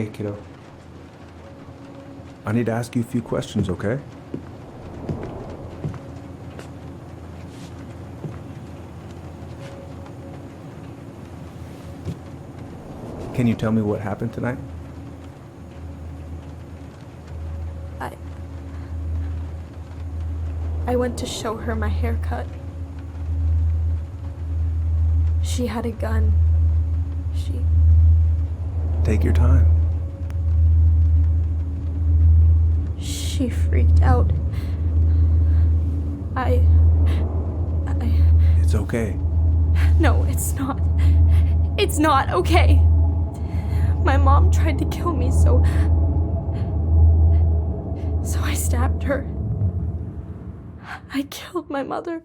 Hey, kiddo. I need to ask you a few questions, okay? Can you tell me what happened tonight? I went to show her my haircut. She had a gun. Take your time. She freaked out. It's okay. No, it's not. It's not okay. My mom tried to kill me, so I stabbed her. I killed my mother.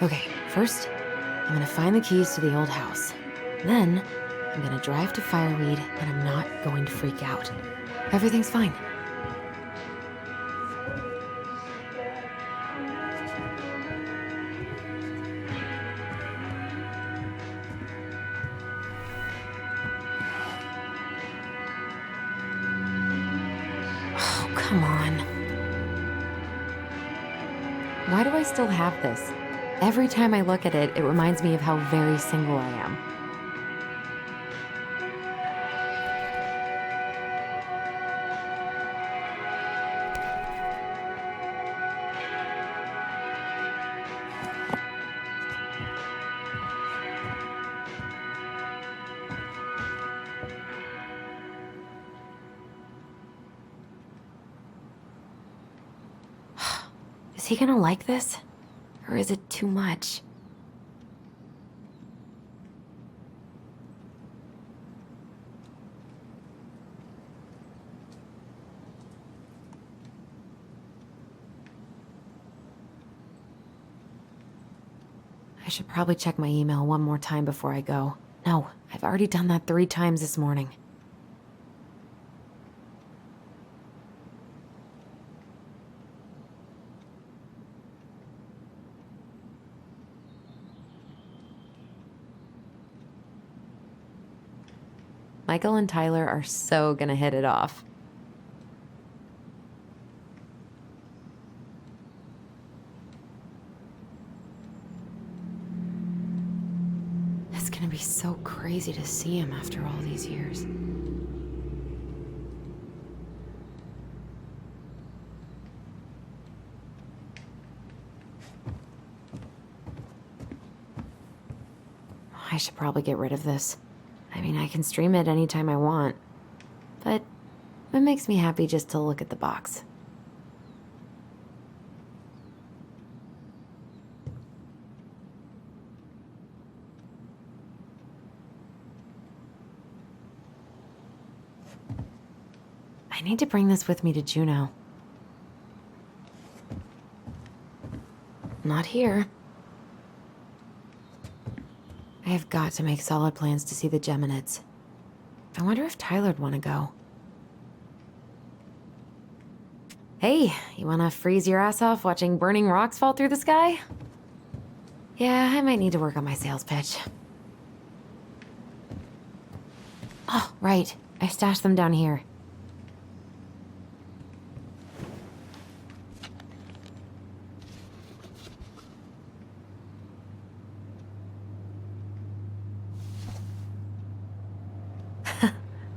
Okay, first, I'm gonna find the keys to the old house. Then, I'm gonna drive to Fireweed, and I'm not going to freak out. Everything's fine. Oh, come on. Why do I still have this? Every time I look at it, it reminds me of how very single I am. Is he gonna like this? Or is it too much? I should probably check my email one more time before I go. No, I've already done that 3 times this morning. Michael and Tyler are so gonna hit it off. It's gonna be so crazy to see him after all these years. I should probably get rid of this. I mean, I can stream it anytime I want, but it makes me happy just to look at the box. I need to bring this with me to Juneau. Not here. I have got to make solid plans to see the Geminids. I wonder if Tyler'd want to go. Hey, you want to freeze your ass off watching burning rocks fall through the sky? Yeah, I might need to work on my sales pitch. Oh, right. I stashed them down here.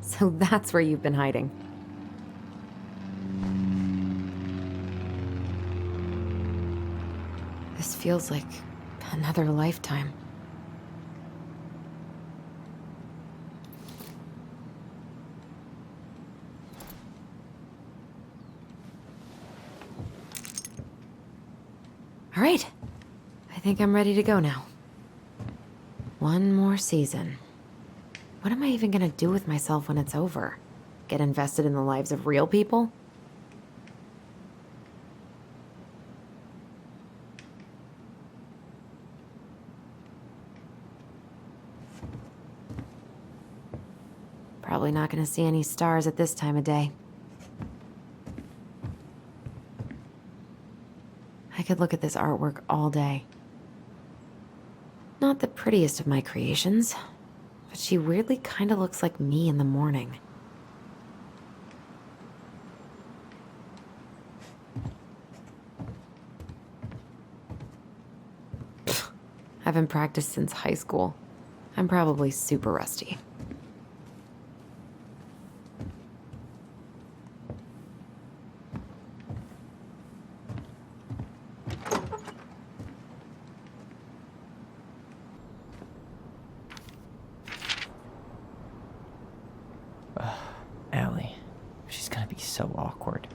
So that's where you've been hiding. This feels like another lifetime. All right. I think I'm ready to go now. One more season. What am I even gonna do with myself when it's over? Get invested in the lives of real people? Probably not gonna see any stars at this time of day. I could look at this artwork all day. Not the prettiest of my creations, but she weirdly kind of looks like me in the morning. Haven't practiced since high school. I'm probably super rusty. Allie, she's gonna be so awkward.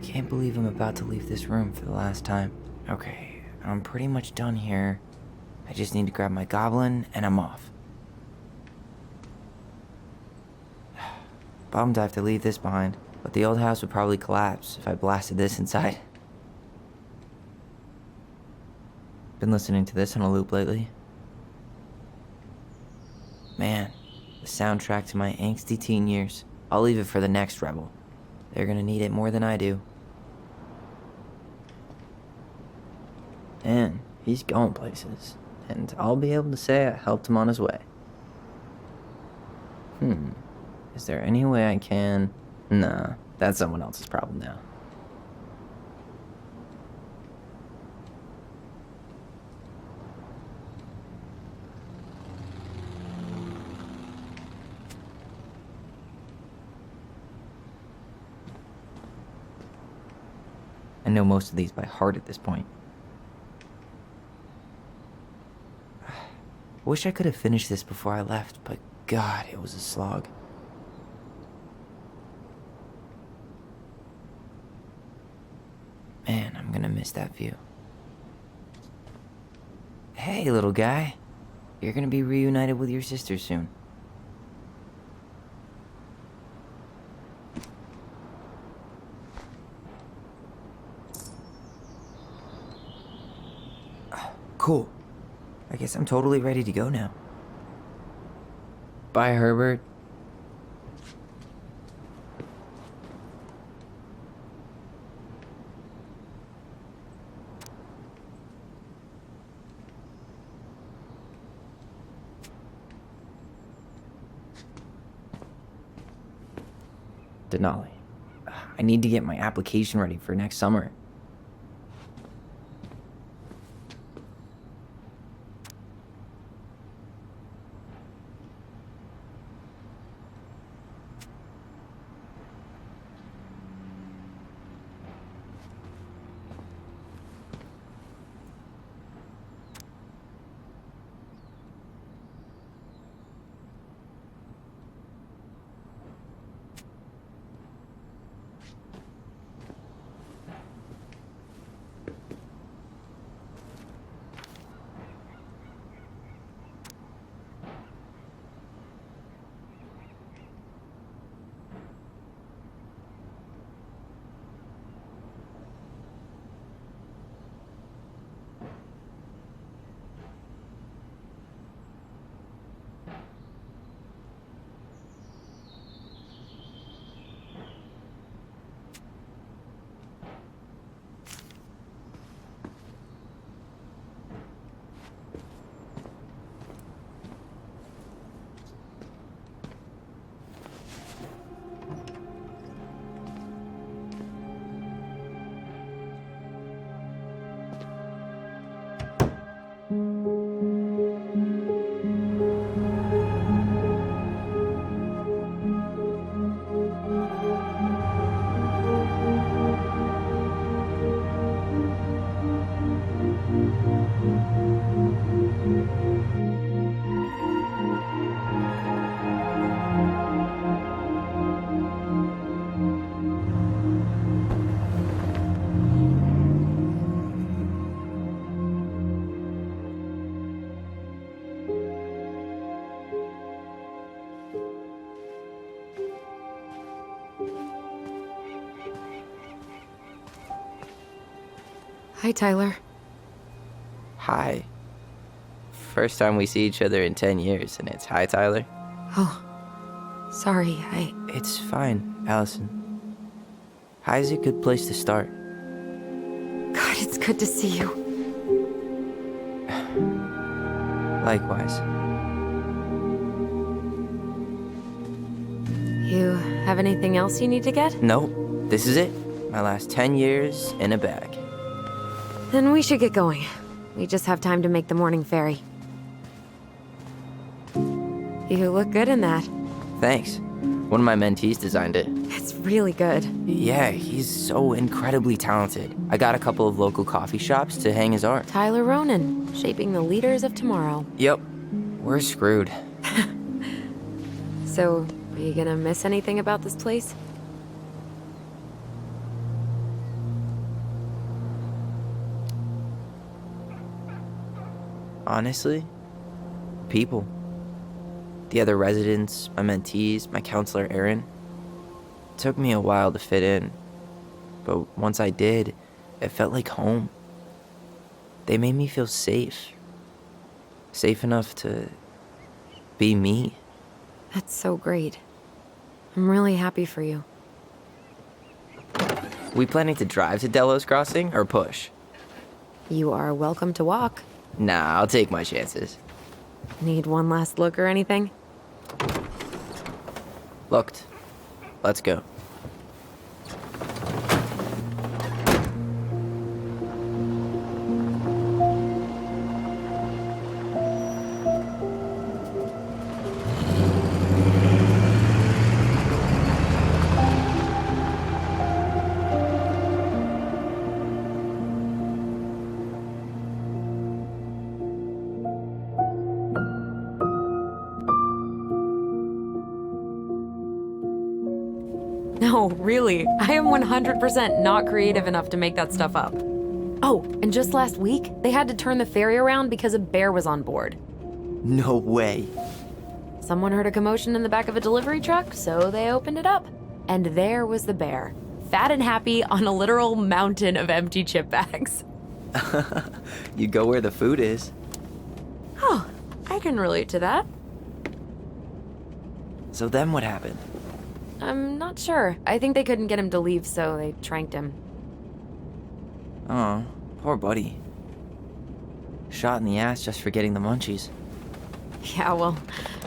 Can't believe I'm about to leave this room for the last time. Okay, I'm pretty much done here. I just need to grab my goblin and I'm off. Bummed I have to leave this behind, but the old house would probably collapse if I blasted this inside. Been listening to this on a loop lately. Man, the soundtrack to my angsty teen years. I'll leave it for the next rebel. They're gonna need it more than I do. And he's going places, and I'll be able to say I helped him on his way. Is there any way I can? Nah, that's someone else's problem now. know most of these by heart at this point. Wish I could have finished this before I left, but God, it was a slog. Man, I'm gonna miss that view. Hey, little guy. You're gonna be reunited with your sister soon. Cool. I guess I'm totally ready to go now. Bye, Herbert. Denali. I need to get my application ready for next summer. Hi, Tyler. Hi. First time we see each other in 10 years, and it's hi, Tyler. Oh, sorry, It's fine, Alyson. Hi's a good place to start. God, it's good to see you. Likewise. You have anything else you need to get? Nope, this is it. My last 10 years in a bag. Then we should get going. We just have time to make the morning ferry. You look good in that. Thanks. One of my mentees designed it. It's really good. Yeah, he's so incredibly talented. I got a couple of local coffee shops to hang his art. Tyler Ronan, shaping the leaders of tomorrow. Yep, we're screwed. So, are you gonna miss anything about this place? Honestly, people. The other residents, my mentees, my counselor, Aaron. It took me a while to fit in, but once I did, it felt like home. They made me feel safe. Safe enough to be me. That's so great. I'm really happy for you. We planning to drive to Delos Crossing or push? You are welcome to walk. Nah, I'll take my chances. Need one last look or anything? Looked. Let's go. No, really. I am 100% not creative enough to make that stuff up. Oh, and just last week, they had to turn the ferry around because a bear was on board. No way. Someone heard a commotion in the back of a delivery truck, so they opened it up. And there was the bear, fat and happy on a literal mountain of empty chip bags. You go where the food is. Oh, I can relate to that. So then what happened? I'm not sure. I think they couldn't get him to leave, so they tranked him. Oh, poor buddy. Shot in the ass just for getting the munchies. Yeah, well,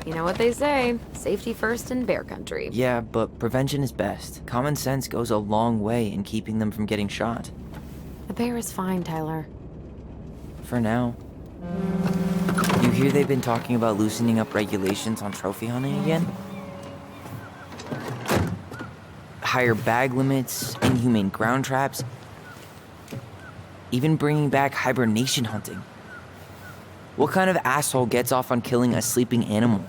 you know what they say. Safety first in bear country. Yeah, but prevention is best. Common sense goes a long way in keeping them from getting shot. The bear is fine, Tyler. For now. You hear they've been talking about loosening up regulations on trophy hunting again? Higher bag limits, inhumane ground traps, even bringing back hibernation hunting. What kind of asshole gets off on killing a sleeping animal?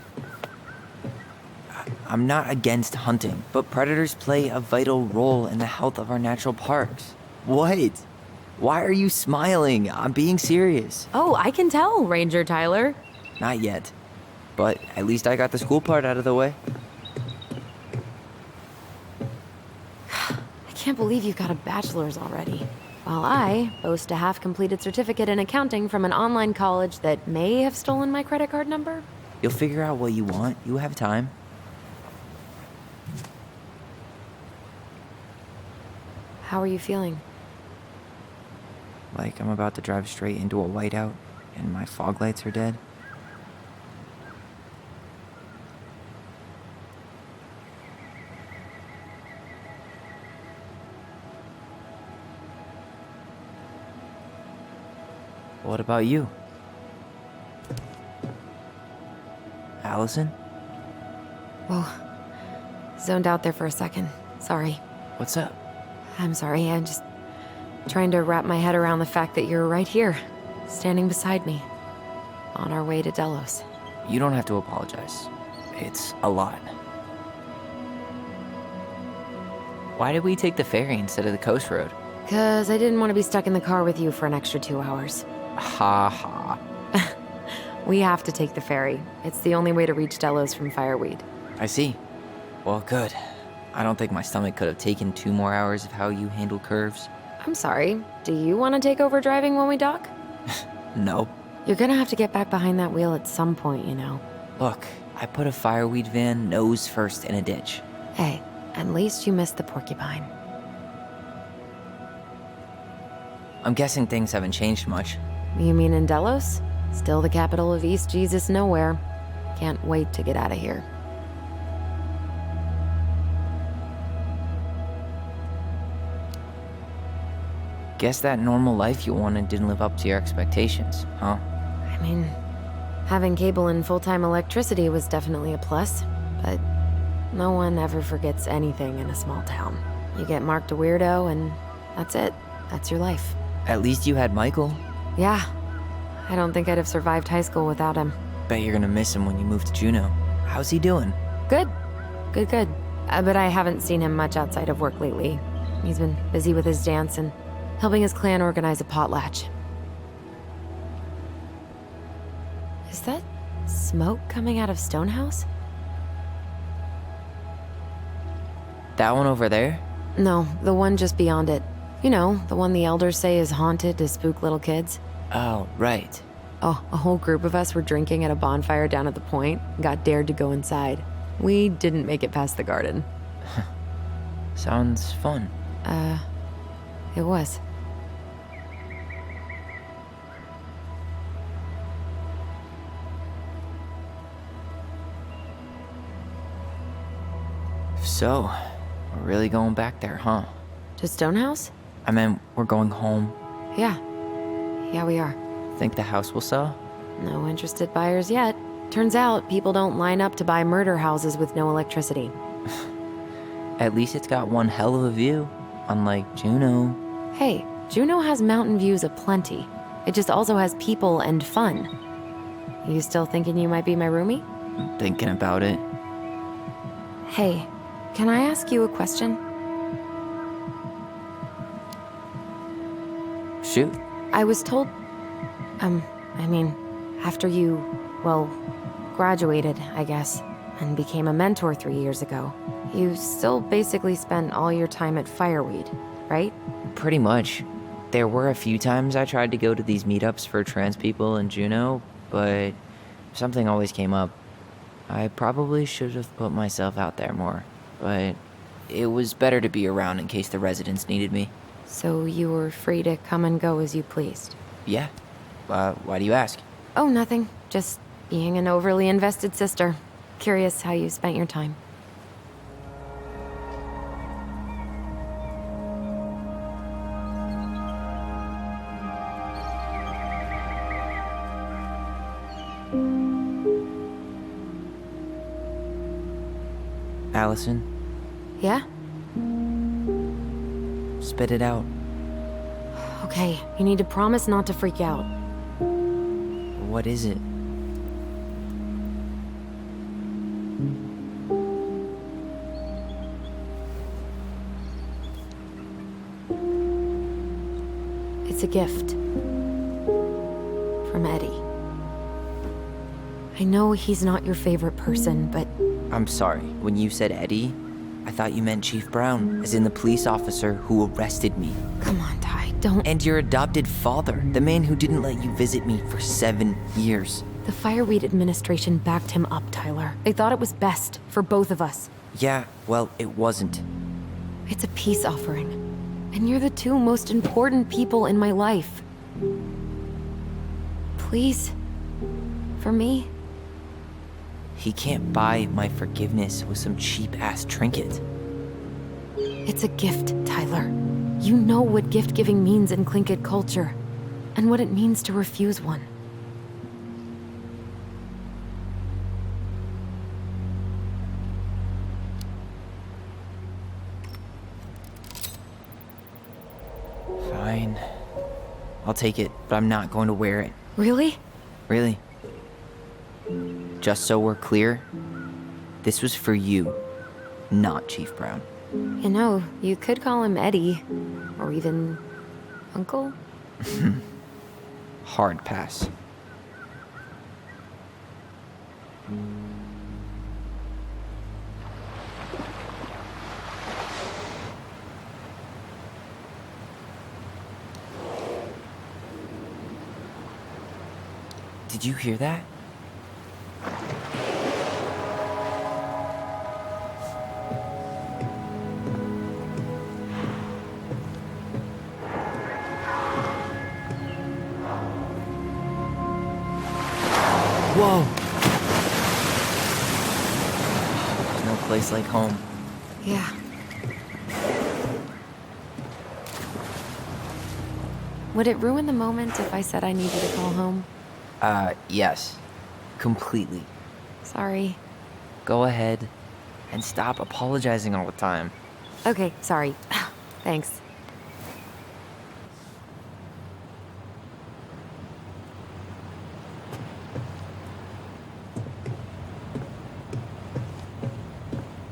I'm not against hunting, but predators play a vital role in the health of our natural parks. What? Why are you smiling? I'm being serious. Oh, I can tell, Ranger Tyler. Not yet, but at least I got the school part out of the way. I can't believe you've got a bachelor's already. While I boast a half-completed certificate in accounting from an online college that may have stolen my credit card number. You'll figure out what you want. You have time. How are you feeling? Like I'm about to drive straight into a whiteout and my fog lights are dead. What about you? Allison? Whoa. Zoned out there for a second. Sorry. What's up? I'm sorry. I'm just trying to wrap my head around the fact that you're right here, standing beside me, on our way to Delos. You don't have to apologize. It's a lot. Why did we take the ferry instead of the coast road? 'Cause I didn't want to be stuck in the car with you for an extra 2 hours. Ha ha. We have to take the ferry. It's the only way to reach Delos from Fireweed. I see. Well, good. I don't think my stomach could have taken 2 more hours of how you handle curves. I'm sorry. Do you want to take over driving when we dock? No. You're gonna have to get back behind that wheel at some point, you know. Look, I put a fireweed van nose first in a ditch. Hey, at least you missed the porcupine. I'm guessing things haven't changed much. You mean in Delos? Still the capital of East Jesus Nowhere. Can't wait to get out of here. Guess that normal life you wanted didn't live up to your expectations, huh? I mean, having cable and full-time electricity was definitely a plus, but no one ever forgets anything in a small town. You get marked a weirdo and that's it. That's your life. At least you had Michael. Yeah. I don't think I'd have survived high school without him. Bet you're gonna miss him when you move to Juneau. How's he doing? Good. Good. But I haven't seen him much outside of work lately. He's been busy with his dance and helping his clan organize a potlatch. Is that smoke coming out of Stonehouse? That one over there? No, the one just beyond it. You know, the one the elders say is haunted to spook little kids. Oh, right. Oh, a whole group of us were drinking at a bonfire down at the point, got dared to go inside. We didn't make it past the garden. Sounds fun. It was. So, we're really going back there, huh? To Stonehouse? I mean, we're going home. Yeah, we are. Think the house will sell? No interested buyers yet. Turns out people don't line up to buy murder houses with no electricity. At least it's got one hell of a view, unlike Juneau. Hey, Juneau has mountain views aplenty. It just also has people and fun. You still thinking you might be my roomie? Thinking about it. Hey, Can I ask you a question? Shoot. I was told... after you, well, graduated, I guess, and became a mentor 3 years ago, you still basically spent all your time at Fireweed, right? Pretty much. There were a few times I tried to go to these meetups for trans people in Juneau, but something always came up. I probably should have put myself out there more, but it was better to be around in case the residents needed me. So you were free to come and go as you pleased? Yeah. Why do you ask? Oh, nothing. Just being an overly invested sister. Curious how you spent your time. Alyson, Yeah? spit it out. Okay, you need to promise not to freak out. What is it? It's a gift. From Eddie. I know he's not your favorite person, but I'm sorry. When you said Eddie, I thought you meant Chief Brown, as in the police officer who arrested me. come on, Ty, don't... And your adopted father, the man who didn't let you visit me for 7 years. The Fireweed administration backed him up, Tyler. They thought it was best for both of us. Yeah, well, it wasn't. It's a peace offering. And you're the two most important people in my life. Please. For me. He can't buy my forgiveness with some cheap-ass trinket. It's a gift, Tyler. You know what gift-giving means in Tlingit culture. And what it means to refuse one. Fine. I'll take it, but I'm not going to wear it. Really? Really. Just so we're clear, this was for you, not Chief Brown. You know, you could call him Eddie. Or even... Uncle? Hard pass. Did you hear that? Whoa! No place like home. Yeah. Would it ruin the moment if I said I needed to call home? Yes. Completely. Sorry. Go ahead and stop apologizing all the time. Okay, sorry. Thanks.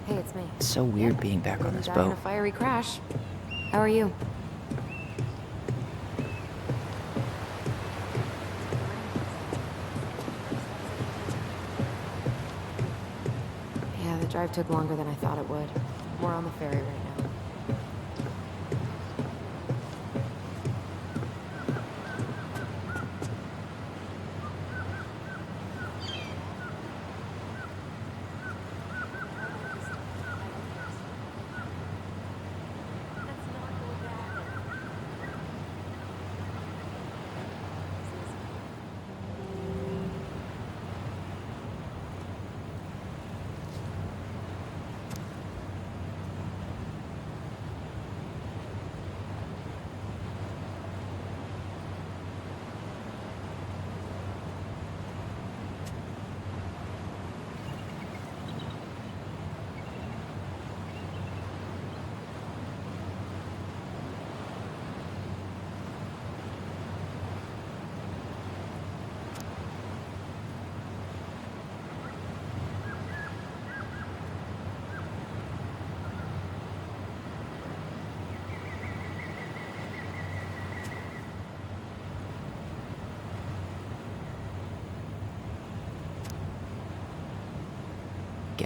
Hey, it's me. It's so weird being back on this Died in a boat. fiery crash. How are you? Yeah, the drive took longer than I thought it would. We're on the ferry right now.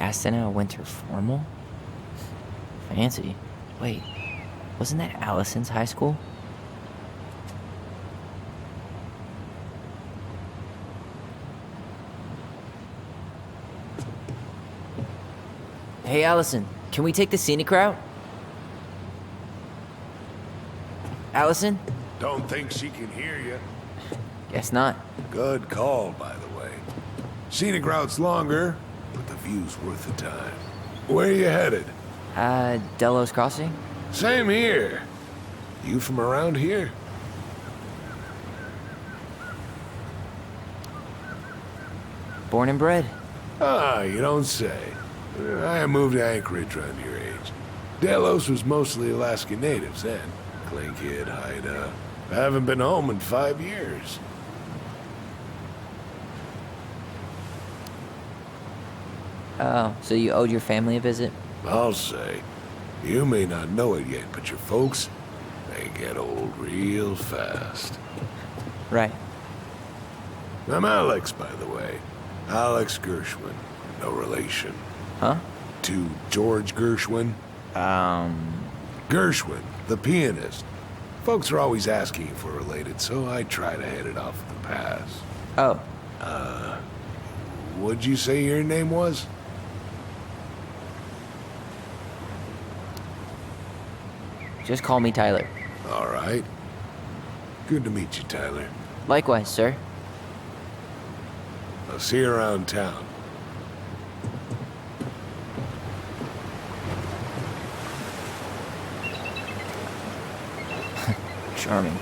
Gaston a winter formal? Fancy. Wait, wasn't that Allison's high school? Hey, Allison, can we take the scenic route? Allison? Don't think she can hear you. Guess not. Good call, by the way. Scenic route's longer, but the view's worth the time. Where are you headed? Delos Crossing? Same here. You from around here? Born and bred. Ah, you don't say. I moved to Anchorage around your age. Delos was mostly Alaska natives then. Clinkhead, Haida. I haven't been home in 5 years. Oh, so you owed your family a visit? I'll say. You may not know it yet, but your folks, they get old real fast. Right. I'm Alex, by the way. Alex Gershwin. No relation. Huh? To George Gershwin. Gershwin, the pianist. Folks are always asking if we're related, so I try to head it off at the pass. Oh. What'd you say your name was? Just call me Tyler. All right. Good to meet you, Tyler. Likewise, sir. I'll see you around town. Charming.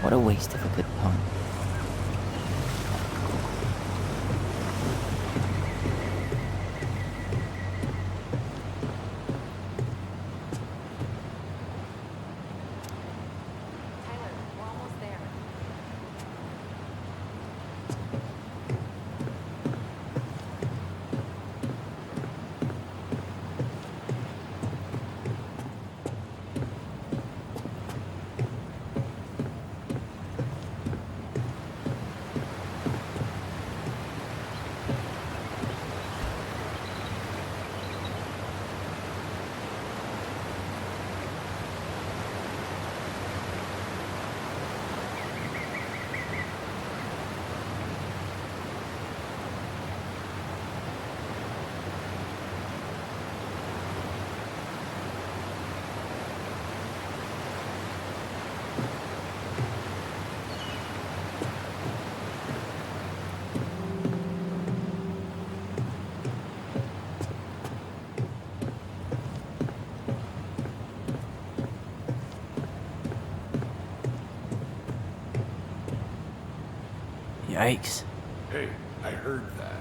What a waste of a good pun. Tyler, we're almost there. Yikes. Hey, I heard that.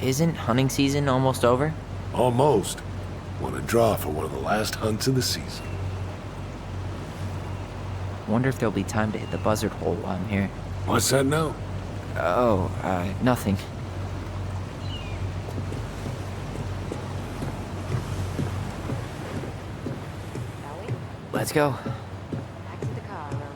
Isn't hunting season almost over? Almost. Want to draw for one of the last hunts of the season. Wonder if there'll be time to hit the buzzard hole while I'm here. What's that now? Oh, nothing. Shall we? Let's go. Back to the car, Ronan.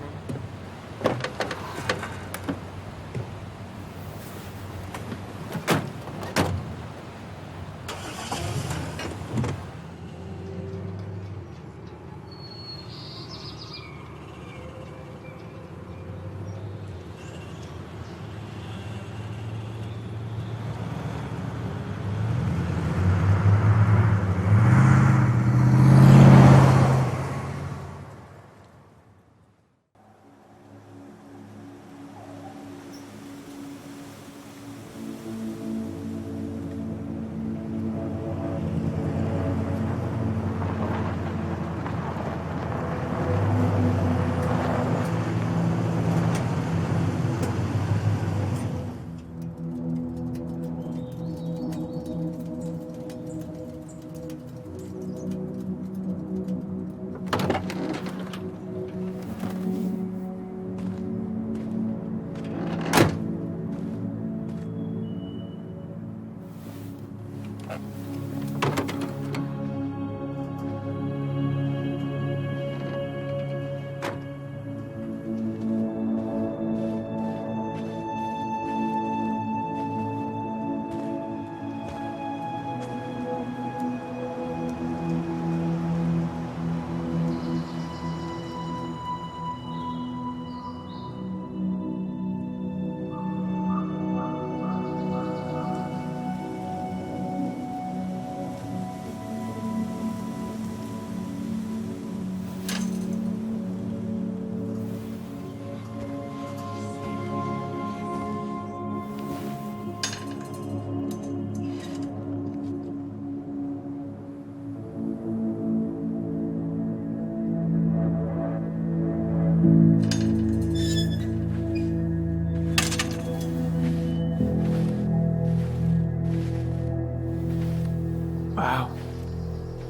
Wow.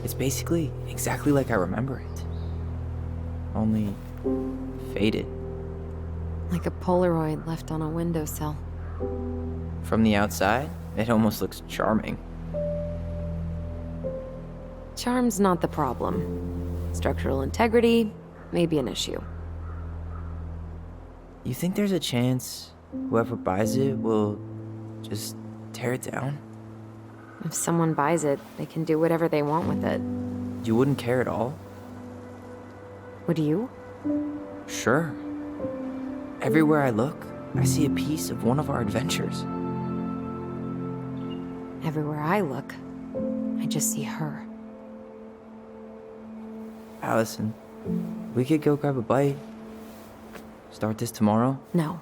It's basically exactly like I remember it. Only faded. Like a Polaroid left on a windowsill. From the outside, it almost looks charming. Charm's not the problem. Structural integrity may be an issue. You think there's a chance whoever buys it will just tear it down? If someone buys it, they can do whatever they want with it. You wouldn't care at all? Would you? Sure. Everywhere I look, I see a piece of one of our adventures. Everywhere I look, I just see her. Alyson, we could go grab a bite. Start this tomorrow? No.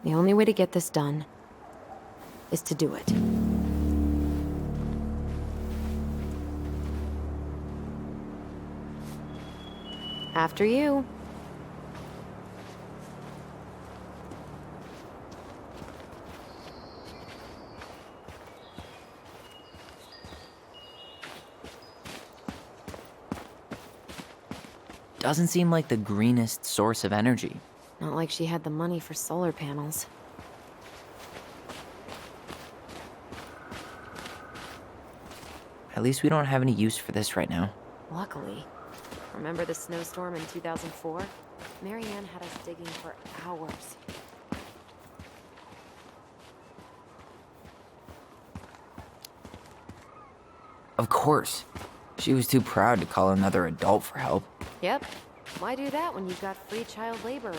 The only way to get this done is to do it. After you. Doesn't seem like the greenest source of energy. Not like she had the money for solar panels. At least we don't have any use for this right now. Luckily. Remember the snowstorm in 2004? Marianne had us digging for hours. Of course. She was too proud to call another adult for help. Yep. Why do that when you've got free child labor?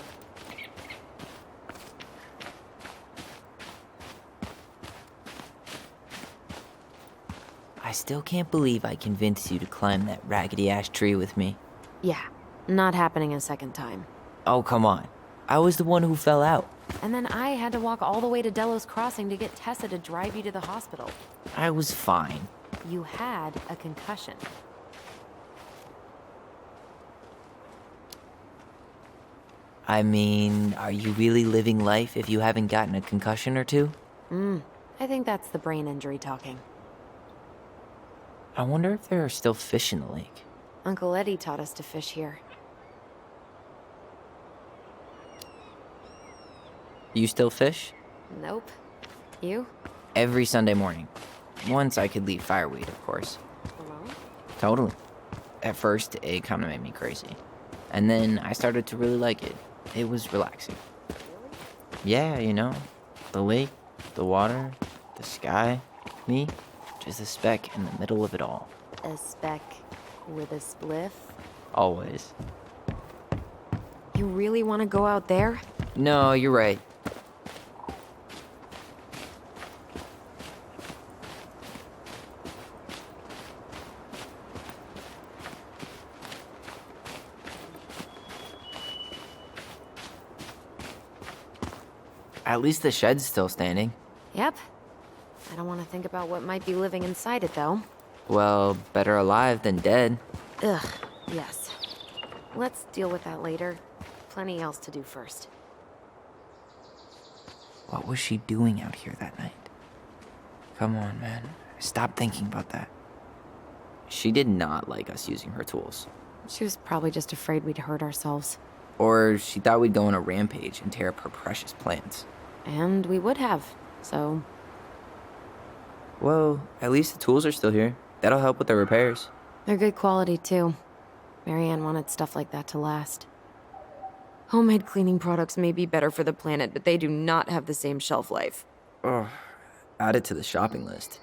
I still can't believe I convinced you to climb that raggedy ash tree with me. Yeah, not happening a second time. Oh, come on. I was the one who fell out. And then I had to walk all the way to Delos Crossing to get Tessa to drive you to the hospital. I was fine. You had a concussion. I mean, are you really living life if you haven't gotten a concussion or two? I think that's the brain injury talking. I wonder if there are still fish in the lake. Uncle Eddie taught us to fish here. You still fish? Nope. You? Every Sunday morning. Once I could leave fireweed, of course. Alone? Totally. At first, it kind of made me crazy. And then I started to really like it. It was relaxing. Yeah, you know, the lake, the water, the sky, me, just a speck in the middle of it all. A speck with a spliff? Always. You really want to go out there? No, you're right. At least the shed's still standing. Yep. I don't want to think about what might be living inside it, though. Well, better alive than dead. Ugh, yes. Let's deal with that later. Plenty else to do first. What was she doing out here that night? Come on, man. Stop thinking about that. She did not like us using her tools. She was probably just afraid we'd hurt ourselves. Or she thought we'd go on a rampage and tear up her precious plants. And we would have, so... Well, at least the tools are still here. That'll help with the repairs. They're good quality, too. Marianne wanted stuff like that to last. Homemade cleaning products may be better for the planet, but they do not have the same shelf life. Oh, add it to the shopping list.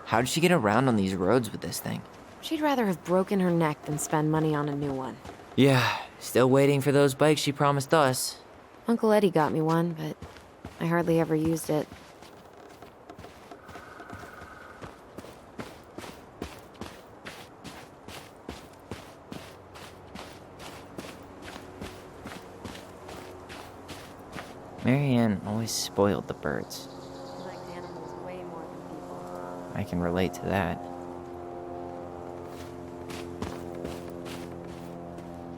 How did she get around on these roads with this thing? She'd rather have broken her neck than spend money on a new one. Yeah, still waiting for those bikes she promised us. Uncle Eddie got me one, but I hardly ever used it. Marianne always spoiled the birds. She liked animals way more than people. I can relate to that.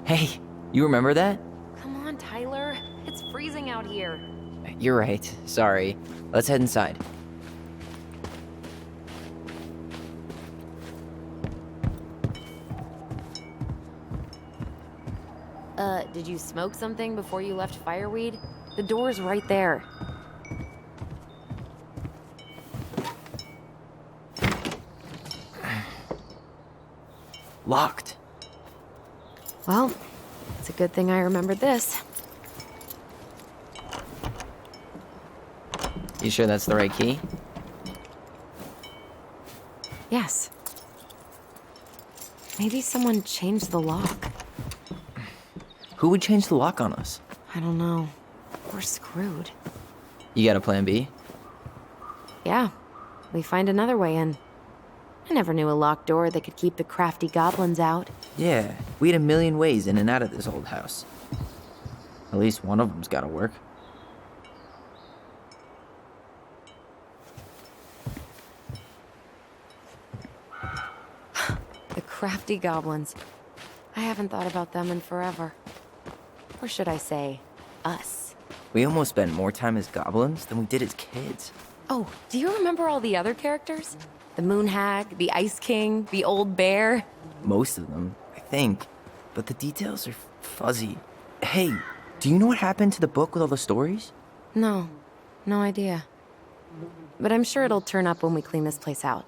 Hey, you remember that? Come on, Tyler. It's freezing out here. You're right. Sorry. Let's head inside. Did you smoke something before you left Fireweed? The door's right there. Locked. Well, it's a good thing I remembered this. You sure that's the right key? Yes. Maybe someone changed the lock. Who would change the lock on us? I don't know. We're screwed. You got a plan B? Yeah, we find another way in. I never knew a locked door that could keep the crafty goblins out. Yeah, we had a million ways in and out of this old house. At least one of them's gotta work. The crafty goblins. I haven't thought about them in forever. Or should I say, us. We almost spent more time as goblins than we did as kids. Oh, do you remember all the other characters? The Moon Hag, the Ice King, the Old Bear? Most of them, I think. But the details are fuzzy. Hey, do you know what happened to the book with all the stories? No, no idea. But I'm sure it'll turn up when we clean this place out.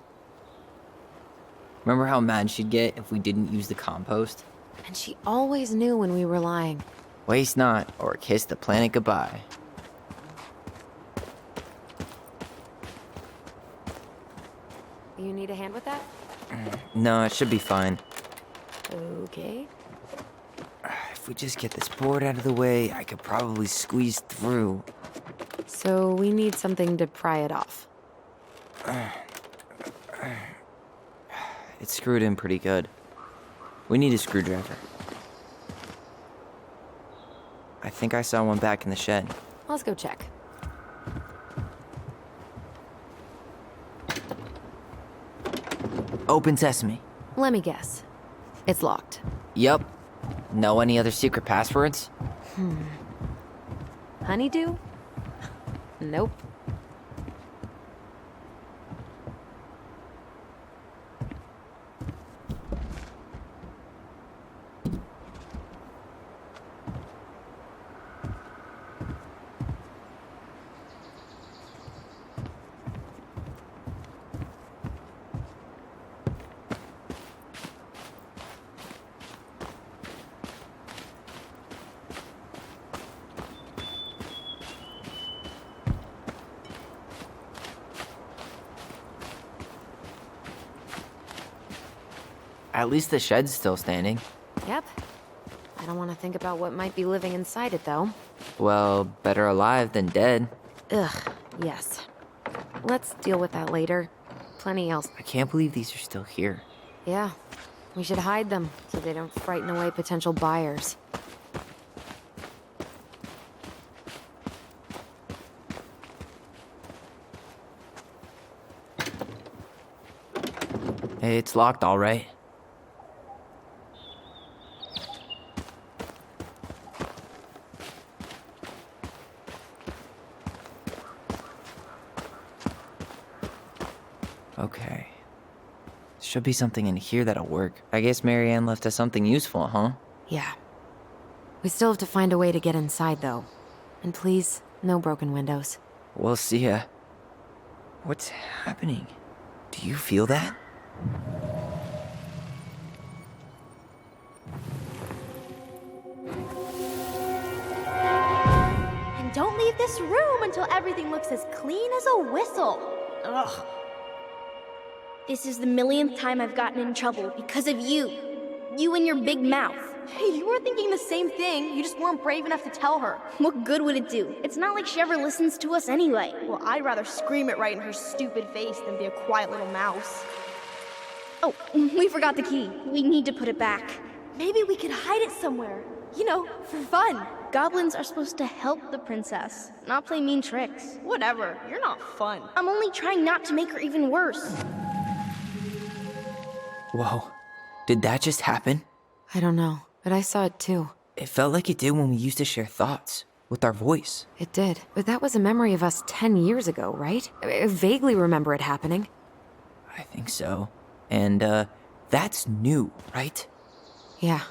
Remember how mad she'd get if we didn't use the compost? And she always knew when we were lying. Waste not, or kiss the planet goodbye. You need a hand with that? No, it should be fine. Okay. If we just get this board out of the way, I could probably squeeze through. So we need something to pry it off. It's screwed in pretty good. We need a screwdriver. I think I saw one back in the shed. Let's go check. Open sesame. Let me guess. It's locked. Yup. Know any other secret passwords? Honeydew? Nope. At least the shed's still standing. Yep. I don't want to think about what might be living inside it, though. Well, better alive than dead. Ugh, yes. Let's deal with that later. Plenty else. I can't believe these are still here. Yeah. We should hide them so they don't frighten away potential buyers. Hey, it's locked, all right. Okay. Should be something in here that'll work. I guess Marianne left us something useful, huh? Yeah. We still have to find a way to get inside, though. And please, no broken windows. We'll see ya. What's happening? Do you feel that? And don't leave this room until everything looks as clean as a whistle. Ugh. This is the millionth time I've gotten in trouble because of you. You and your big mouth. Hey, you were thinking the same thing. You just weren't brave enough to tell her. What good would it do? It's not like she ever listens to us anyway. Well, I'd rather scream it right in her stupid face than be a quiet little mouse. Oh, we forgot the key. We need to put it back. Maybe we could hide it somewhere. You know, for fun. Goblins are supposed to help the princess, not play mean tricks. Whatever, you're not fun. I'm only trying not to make her even worse. Whoa, did that just happen? I don't know, but I saw it too. It felt like it did when we used to share thoughts with our voice. It did. But that was a memory of us 10 years ago, right? I vaguely remember it happening. I think so. And, that's new, right? Yeah.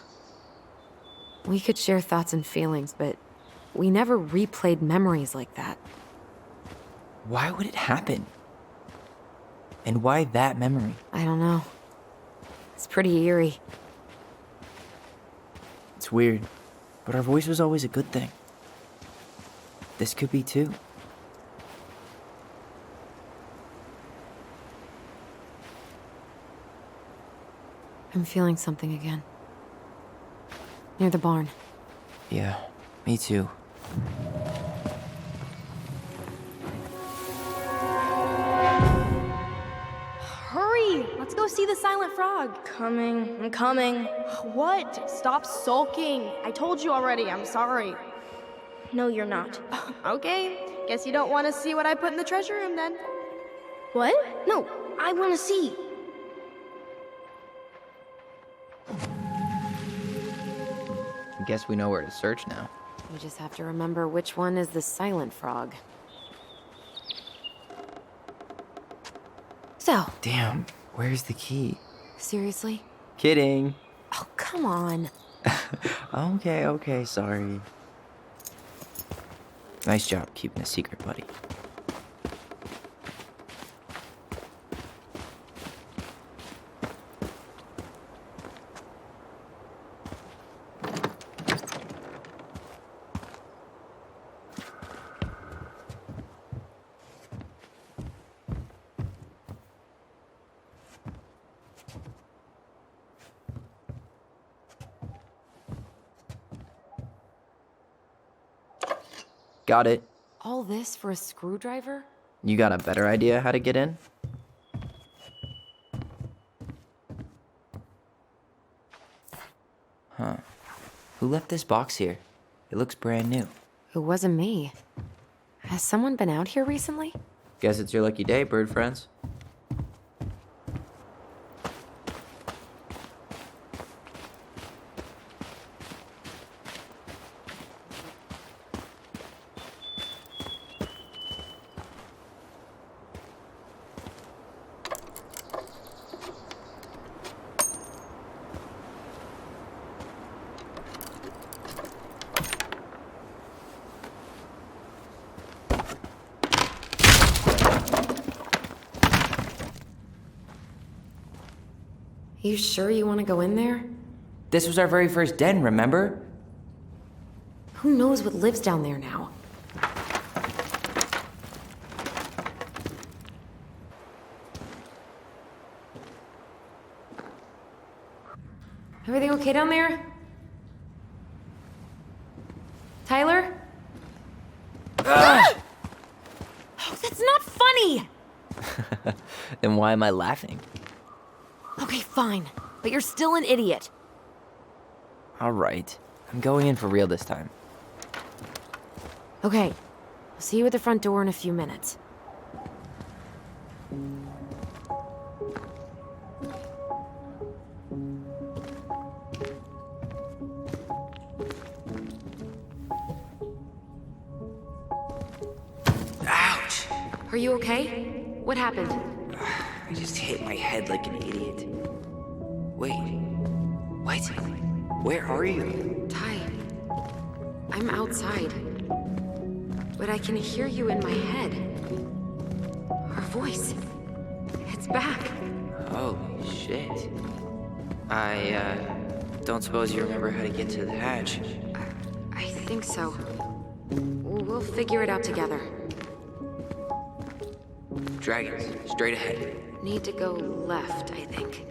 We could share thoughts and feelings, but we never replayed memories like that. Why would it happen? And why that memory? I don't know. It's pretty eerie. It's weird, but our voice was always a good thing. This could be too. I'm feeling something again. Near the barn. Yeah, me too. Hurry! Let's go see the silent frog. I'm coming. What? Stop sulking. I told you already, I'm sorry. No, you're not. Okay, guess you don't want to see what I put in the treasure room then. What? No, I want to see. I guess we know where to search now. We just have to remember which one is the silent frog. So, Damn, where's the key? seriously? Kidding. Oh, come on. Okay, sorry. Nice job keeping a secret, buddy. Got it. All this for a screwdriver? You got a better idea how to get in? Huh. Who left this box here? It looks brand new. It wasn't me. Has someone been out here recently? Guess it's your lucky day, bird friends. You sure you want to go in there? This was our very first den, remember? Who knows what lives down there now? Everything okay down there? Tyler? Oh, that's not funny! Then why am I laughing? Okay, fine. But you're still an idiot. Alright. I'm going in for real this time. Okay. I'll see you at the front door in a few minutes. Ouch! Are you okay? What happened? I just hit my head like an idiot. Wait. What? Where are you? Ty, I'm outside. But I can hear you in my head. Our voice. It's back. Holy shit. I, don't suppose you remember how to get to the hatch. I think so. We'll figure it out together. Dragons, straight ahead. Need to go left, I think.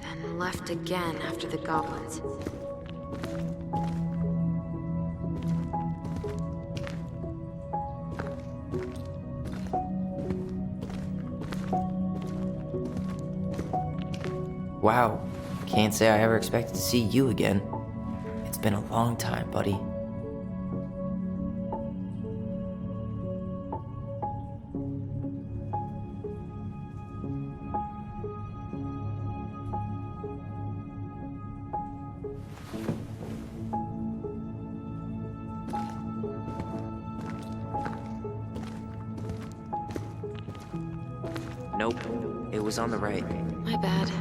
Then left again after the goblins. Wow, can't say I ever expected to see you again. It's been a long time, buddy. Nope, it was on the right. My bad.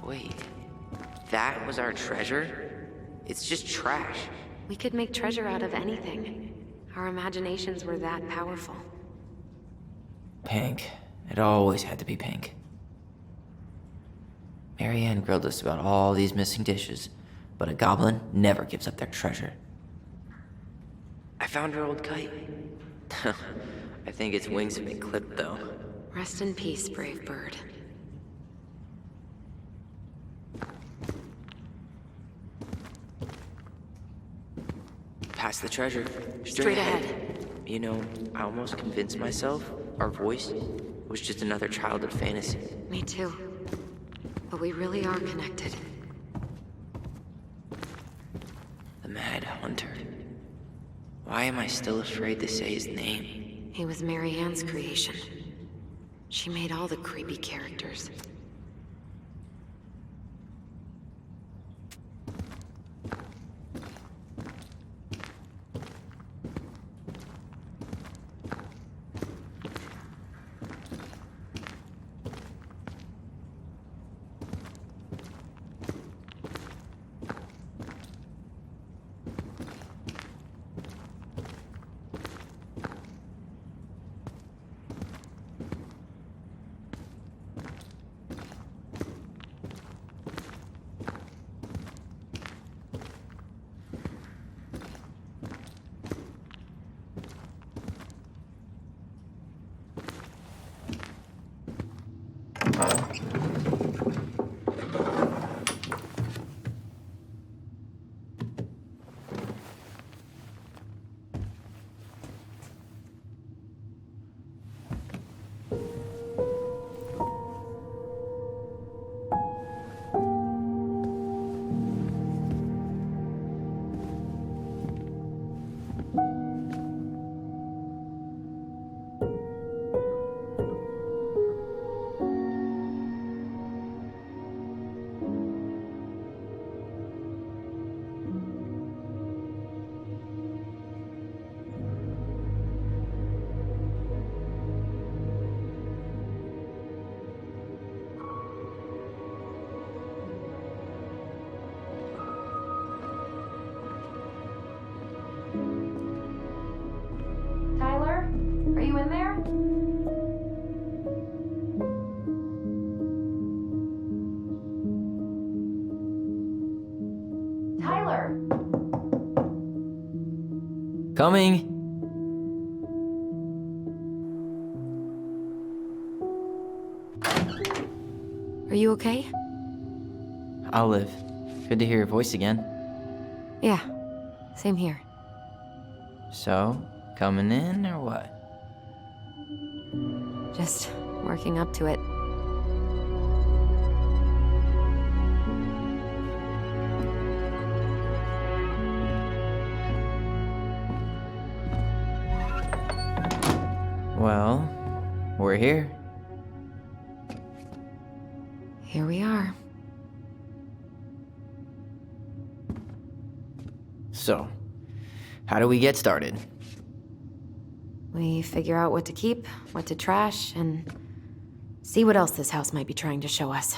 Wait, that was our treasure? It's just trash. We could make treasure out of anything. Our imaginations were that powerful. Pink. It always had to be pink. Marianne grilled us about all these missing dishes, but a goblin never gives up their treasure. I found her old kite. I think its wings have been clipped, though. Rest in peace, brave bird. Past the treasure. Straight ahead. You know, I almost convinced myself our voice was just another childhood fantasy. Me too. But we really are connected. The Mad Hunter. Why am I still afraid to say his name? He was Marianne's creation. She made all the creepy characters. Tyler, are you in there? Tyler! Coming! Are you okay? I'll live. Good to hear your voice again. Yeah, same here. So, coming in or what? Just working up to it. Well, we're here. Here we are. So, how do we get started? We figure out what to keep, what to trash, and see what else this house might be trying to show us.